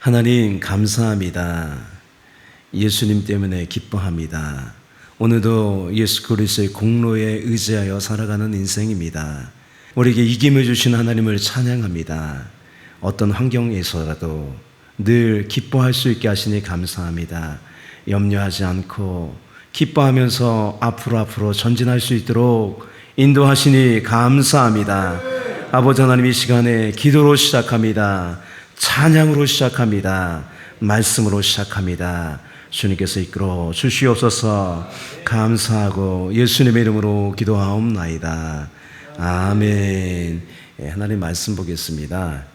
하나님 감사합니다. 예수님 때문에 기뻐합니다. 오늘도 예수 그리스도의 공로에 의지하여 살아가는 인생입니다. 우리에게 이김을 주신 하나님을 찬양합니다. 어떤 환경에서라도 늘 기뻐할 수 있게 하시니 감사합니다. 염려하지 않고 기뻐하면서 앞으로 전진할 수 있도록 인도하시니 감사합니다. 아버지 하나님, 이 시간에 기도로 시작합니다. 찬양으로 시작합니다. 말씀으로 시작합니다. 주님께서 이끌어 주시옵소서. 감사하고 예수님의 이름으로 기도하옵나이다. 아멘. 하나님 말씀 보겠습니다.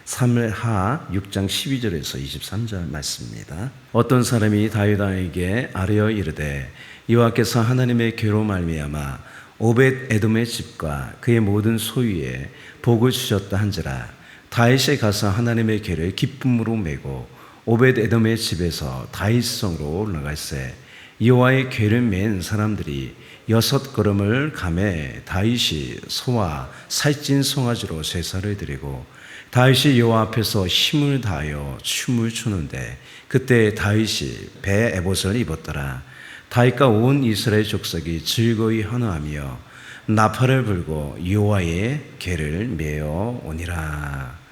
사무엘하 6장 12절에서 23절 말씀입니다. 어떤 사람이 다윗 왕에게 아뢰어 이르되 여호와께서 하나님의 괴로 말미암아 오벳 에돔의 집과 그의 모든 소유에 복을 주셨다 한지라. 다윗이 가서 하나님의 궤를 기쁨으로 메고 오벳 에돔의 집에서 다윗성으로 올라갈새 여호와의 궤를 맨 사람들이 6걸음을 가매 다윗이 소와 살찐 송아지로 제사를 드리고 다윗이 여호와 앞에서 힘을 다하여 춤을 추는데 그때 다윗이 배 에봇을 입었더라. 다윗과 온 이스라엘 족속이 즐거이 환호하며 나팔을 불고 여호와의 궤를 메어 오니라.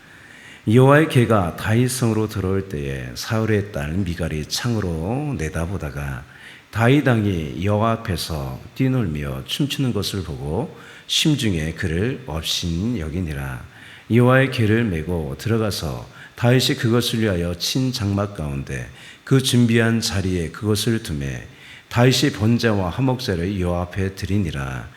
여호와의 궤가 다윗성으로 들어올 때에 사울의 딸 미갈이 창으로 내다보다가 다윗 왕이 여호와 앞에서 뛰놀며 춤추는 것을 보고 심중에 그를 업신 여기니라. 여호와의 궤를 메고 들어가서 다윗이 그것을 위하여 친 장막 가운데 그 준비한 자리에 그것을 두매 다윗이 번제와 화목제를 여호와 앞에 드리니라.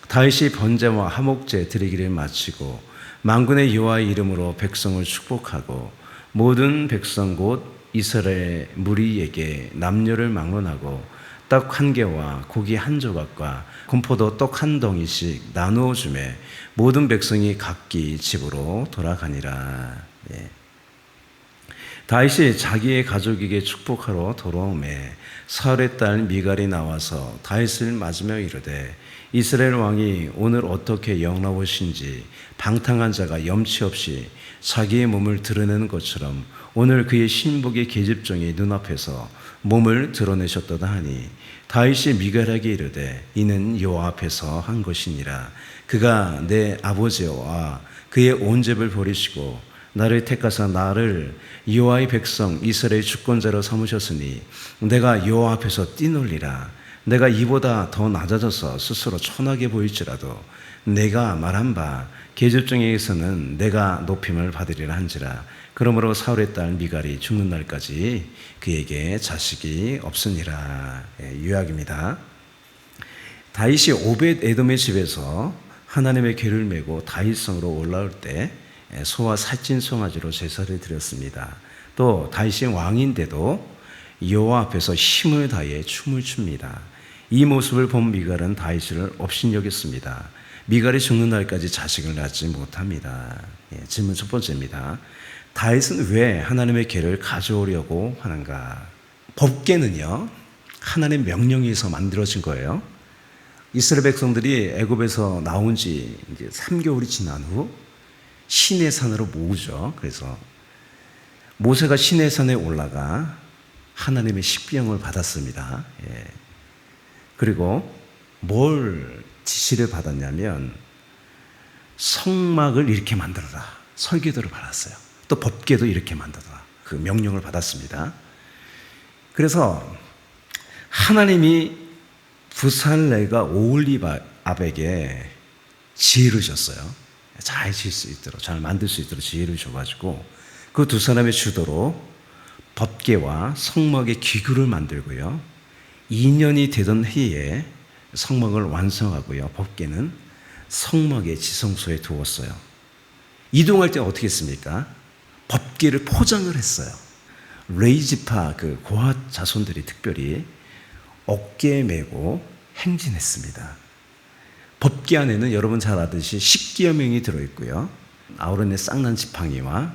다윗이 번제와 화목제 드리기를 마치고 만군의 여호와의 이름으로 백성을 축복하고 모든 백성 곧 이스라엘 무리에게 남녀를 막론하고 떡 한 개와 고기 한 조각과 건포도 떡 한 덩이씩 나누어 주매 모든 백성이 각기 집으로 돌아가니라. 다윗이 자기의 가족에게 축복하러 돌아오매 사울의 딸 미갈이 나와서 다윗을 맞으며 이르되 이스라엘 왕이 오늘 어떻게 영나오신지 방탕한 자가 염치 없이 자기의 몸을 드러내는 것처럼 오늘 그의 신복의 계집종이 눈앞에서 몸을 드러내셨도다 하니 다윗이 미갈에게 이르되 이는 여호와 앞에서 한 것이니라. 그가 내 아버지와 그의 온 집을 버리시고 나를 택하사 나를 여호와의 백성 이스라엘 주권자로 삼으셨으니 내가 여호와 앞에서 뛰놀리라. 내가 이보다 더 낮아져서 스스로 천하게 보일지라도 내가 말한 바 계집종에게서는 내가 높임을 받으리라 한지라. 그러므로 사울의 딸 미갈이 죽는 날까지 그에게 자식이 없으니라. 요약입니다. 다윗이 오벳 에돔의 집에서 하나님의 궤를 메고 다윗성으로 올라올 때 소와 살찐 송아지로 제사를 드렸습니다. 또 다윗이 왕인데도 여호와 앞에서 힘을 다해 춤을 춥니다. 이 모습을 본 미갈은 다윗을 업신여겼습니다. 미갈이 죽는 날까지 자식을 낳지 못합니다. 질문 첫 번째입니다. 다윗은 왜 하나님의 궤를 가져오려고 하는가? 법궤는요, 하나님의 명령에 의해서 만들어진 거예요. 이스라엘 백성들이 애굽에서 나온 지 이제 3개월이 지난 후 시내산으로 모으죠. 그래서 모세가 시내산에 올라가 하나님의 십계명을 받았습니다. 그리고 뭘 지시를 받았냐면 성막을 이렇게 만들어라. 설계도를 받았어요. 또 법궤도 이렇게 만들어라. 그 명령을 받았습니다. 그래서 하나님이 부살레가 오홀리압에게 지혜를 줬어요. 잘 지을 수 있도록, 잘 만들 수 있도록 지혜를 줘가지고 그 두 사람의 주도로 법궤와 성막의 기구를 만들고요. 2년이 되던 해에 성막을 완성하고요. 법궤는 성막의 지성소에 두었어요. 이동할 때 어떻게 했습니까? 법궤를 포장을 했어요. 레이지파 그 고핫 자손들이 특별히 어깨에 메고 행진했습니다. 법궤 안에는 여러분 잘 아듯이 십계명이 들어있고요. 아론의 쌍난 지팡이와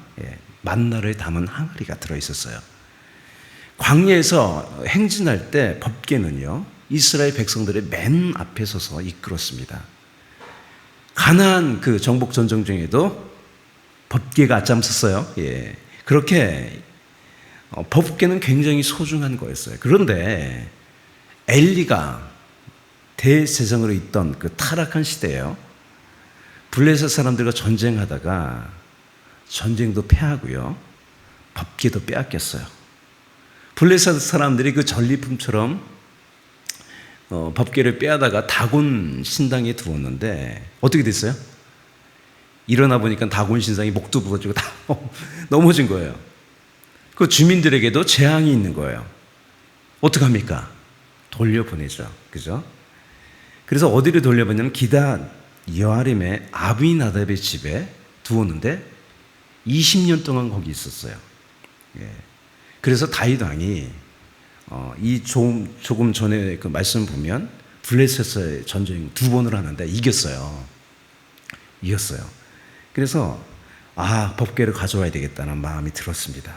만나를 담은 항아리가 들어있었어요. 광야에서 행진할 때 법궤는요, 이스라엘 백성들의 맨 앞에 서서 이끌었습니다. 가나안 그 정복 전쟁 중에도 법궤가 앞장섰어요. 그렇게 법궤는 굉장히 소중한 거였어요. 그런데 엘리가 대제사장으로 있던 그 타락한 시대에요, 블레셋 사람들과 전쟁하다가 전쟁도 패하고요, 법궤도 빼앗겼어요. 블레셋 사람들이 그 전리품처럼 법궤를 빼앗다가 다곤 신당에 두었는데 어떻게 됐어요? 일어나 보니까 다곤 신상이 목도 부러지고 다 넘어진 거예요. 그 주민들에게도 재앙이 있는 거예요. 어떡합니까? 돌려보내죠. 그죠? 그래서 어디를 돌려보냐면 기럇 여아림의 아비나답의 집에 두었는데 20년 동안 거기 있었어요. 예. 그래서 다윗 왕이 조금 전에 그 말씀 보면 블레셋의 전쟁 2번을 하는데 이겼어요. 그래서 법궤를 가져와야 되겠다는 마음이 들었습니다.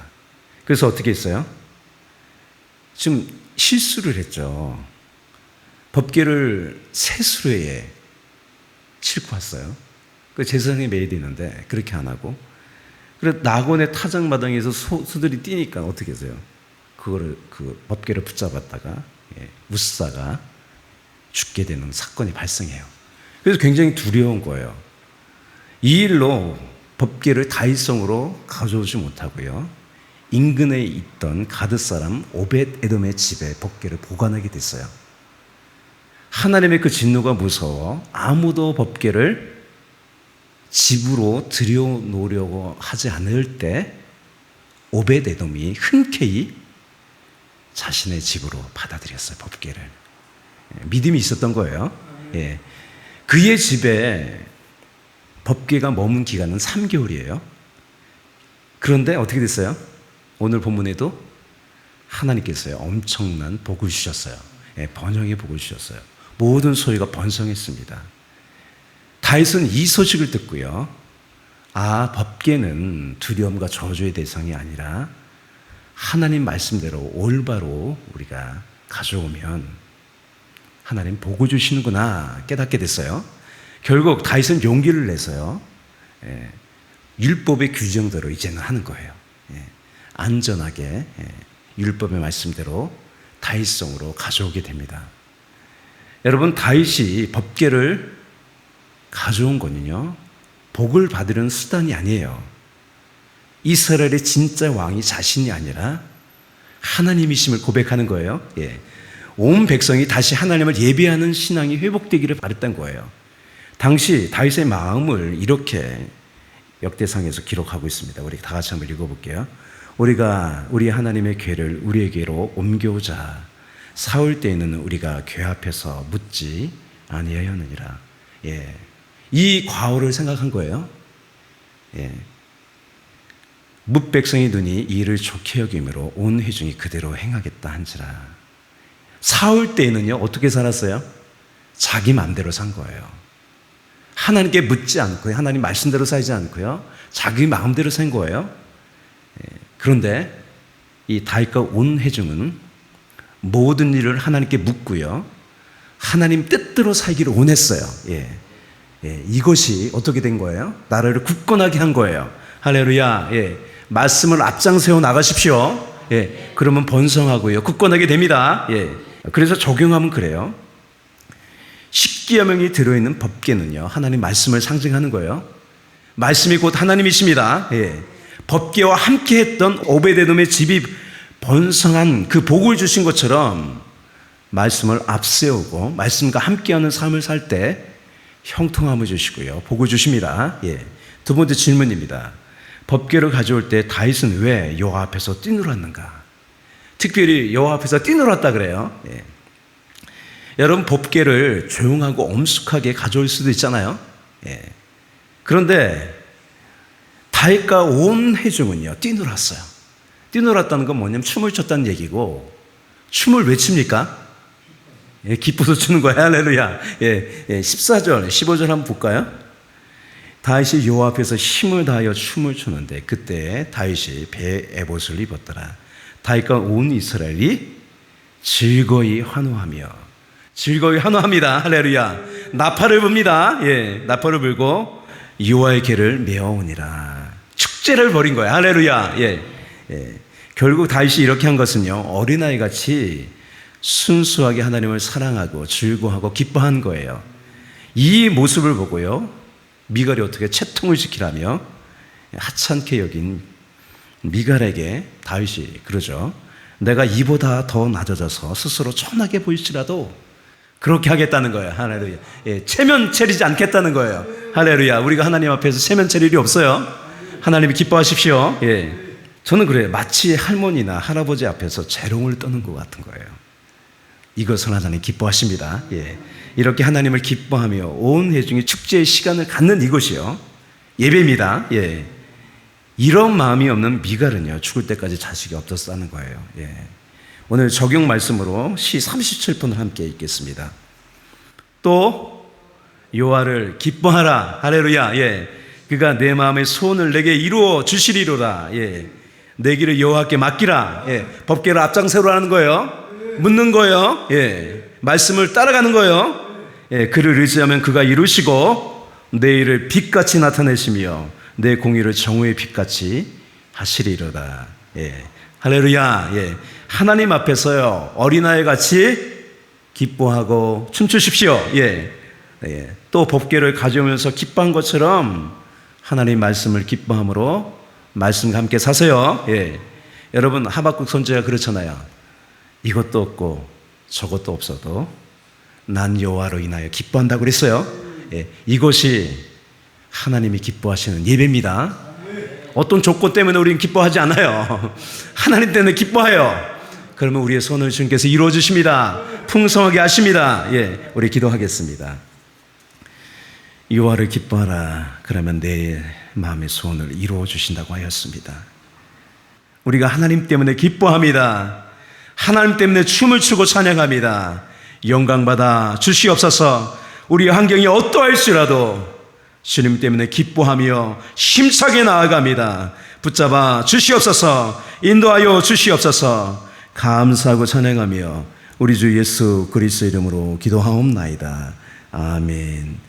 그래서 어떻게 했어요? 지금 실수를 했죠. 법궤를 세수레에 싣고 왔어요. 그 제사장이 매야 되는데 그렇게 안 하고, 나곤의 타작마당에서 소들이 뛰니까 어떻게 했어요? 그 법궤를 붙잡았다가 우사가 죽게 되는 사건이 발생해요. 그래서 굉장히 두려운 거예요. 이 일로 법궤를 다윗성으로 가져오지 못하고요, 인근에 있던 가드 사람 오벳 에돔의 집에 법궤를 보관하게 됐어요. 하나님의 그 진노가 무서워 아무도 법궤를 집으로 들여놓으려고 하지 않을 때 오벳 에돔이 흔쾌히 자신의 집으로 받아들였어요. 법궤를. 믿음이 있었던 거예요. 예. 그의 집에 법궤가 머문 기간은 3개월이에요. 그런데 어떻게 됐어요? 오늘 본문에도 하나님께서요, 엄청난 복을 주셨어요. 예, 번영의 복을 주셨어요. 모든 소유가 번성했습니다. 다윗은 이 소식을 듣고요, 법궤는 두려움과 저주의 대상이 아니라 하나님 말씀대로 올바로 우리가 가져오면 하나님 복을 주시는구나 깨닫게 됐어요. 결국 다윗은 용기를 내서요, 율법의 규정대로 이제는 하는 거예요. 안전하게 율법의 말씀대로 다윗성으로 가져오게 됩니다. 여러분, 다윗이 법궤를 가져온 거는요, 복을 받으려는 수단이 아니에요. 이스라엘의 진짜 왕이 자신이 아니라 하나님이심을 고백하는 거예요. 온 백성이 다시 하나님을 예배하는 신앙이 회복되기를 바랬던 거예요. 당시 다윗의 마음을 이렇게 역대상에서 기록하고 있습니다. 우리 다 같이 한번 읽어볼게요. 우리가 우리 하나님의 궤를 우리에게로 옮겨오자. 사울 때에는 우리가 궤 앞에서 묻지 아니하였느니라. 이 과오를 생각한 거예요. 뭇 백성의 눈이 이 일을 좋게 여김으로 온 회중이 그대로 행하겠다 한지라. 사울 때에는요, 어떻게 살았어요? 자기 마음대로 산 거예요. 하나님께 묻지 않고요, 하나님 말씀대로 살지 않고요, 자기 마음대로 산 거예요. 그런데 이 다윗과 온 회중은 모든 일을 하나님께 묻고요, 하나님 뜻대로 살기를 원했어요. 이것이 어떻게 된 거예요? 나라를 굳건하게 한 거예요. 할렐루야. 말씀을 앞장세워 나가십시오. 그러면 번성하고요, 굳건하게 됩니다. 그래서 적용하면 그래요. 십계명이 들어있는 법궤는요, 하나님 말씀을 상징하는 거예요. 말씀이 곧 하나님이십니다. 법궤와 함께 했던 오베데돔의 집이 번성한 그 복을 주신 것처럼 말씀을 앞세우고 말씀과 함께하는 삶을 살 때 형통함을 주시고요, 복을 주십니다. 두 번째 질문입니다. 법궤를 가져올 때 다윗은 왜 여호와 앞에서 뛰놀았는가? 특별히 여호와 앞에서 뛰놀았다 그래요. 여러분, 법궤를 조용하고 엄숙하게 가져올 수도 있잖아요. 그런데 다윗과 온 회중은요, 뛰놀았어요. 뛰놀았다는 건 뭐냐면 춤을 췄다는 얘기고, 춤을 왜 춥니까? 기뻐서 추는 거야. 할렐루야. 14절, 15절 한번 볼까요? 다윗이 여호와 앞에서 힘을 다하여 춤을 추는데 그때 다윗이 배에 에봇을 입었더라. 다윗과 온 이스라엘이 즐거이 환호합니다. 할렐루야. 나팔을 붑니다. 나팔을 불고 여호와의 궤를 메어오니라. 축제를 벌인 거야. 할렐루야. 결국 다윗이 이렇게 한 것은요, 어린아이 같이 순수하게 하나님을 사랑하고 즐거워하고 기뻐한 거예요. 이 모습을 보고요, 미갈이 어떻게 채통을 지키라며 하찮게 여긴 미갈에게 다윗이 그러죠. 내가 이보다 더 낮아져서 스스로 천하게 보일지라도 그렇게 하겠다는 거예요. 할렐루야. 예, 체면 차리지 않겠다는 거예요. 할렐루야. 우리가 하나님 앞에서 체면 차릴 일이 없어요. 하나님이 기뻐하십시오. 예. 저는 그래요. 마치 할머니나 할아버지 앞에서 재롱을 떠는 것 같은 거예요. 이것을 하나님 기뻐하십니다. 예. 이렇게 하나님을 기뻐하며 온 회중이 축제의 시간을 갖는 이것이요, 예배입니다. 예. 이런 마음이 없는 미갈은요, 죽을 때까지 자식이 없었다는 거예요. 예. 오늘 적용 말씀으로 시 37편을 함께 읽겠습니다. 또 여호와를 기뻐하라. 할렐루야. 예. 그가 내 마음의 소원을 내게 이루어 주시리로다. 예. 내 길을 여호와께 맡기라. 예. 법궤를 앞장서로 하는 거예요. 묻는 거예요. 예. 말씀을 따라가는 거예요. 예. 그를 의지하면 그가 이루시고 내 일을 빛같이 나타내시며 내 공의를 정오의 빛같이 하시리로다. 예. 할렐루야. 예. 하나님 앞에서요, 어린아이 같이 기뻐하고 춤추십시오. 예. 예. 또 법궤를 가져오면서 기뻐한 것처럼 하나님 말씀을 기뻐함으로 말씀과 함께 사세요. 예. 여러분, 하박국 선지자가 그렇잖아요. 이것도 없고 저것도 없어도 난 여호와로 인하여 기뻐한다고 그랬어요. 예. 이것이 하나님이 기뻐하시는 예배입니다. 어떤 조건 때문에 우리는 기뻐하지 않아요. 하나님 때문에 기뻐해요. 그러면 우리의 손을 주님께서 이루어 주십니다. 풍성하게 하십니다. 예, 우리 기도하겠습니다. 여호와를 기뻐하라. 그러면 내 마음의 소원을 이루어 주신다고 하였습니다. 우리가 하나님 때문에 기뻐합니다. 하나님 때문에 춤을 추고 찬양합니다. 영광받아 주시옵소서. 우리 환경이 어떠할지라도 주님 때문에 기뻐하며 힘차게 나아갑니다. 붙잡아 주시옵소서. 인도하여 주시옵소서. 감사하고 찬양하며 우리 주 예수 그리스도 이름으로 기도하옵나이다. 아멘.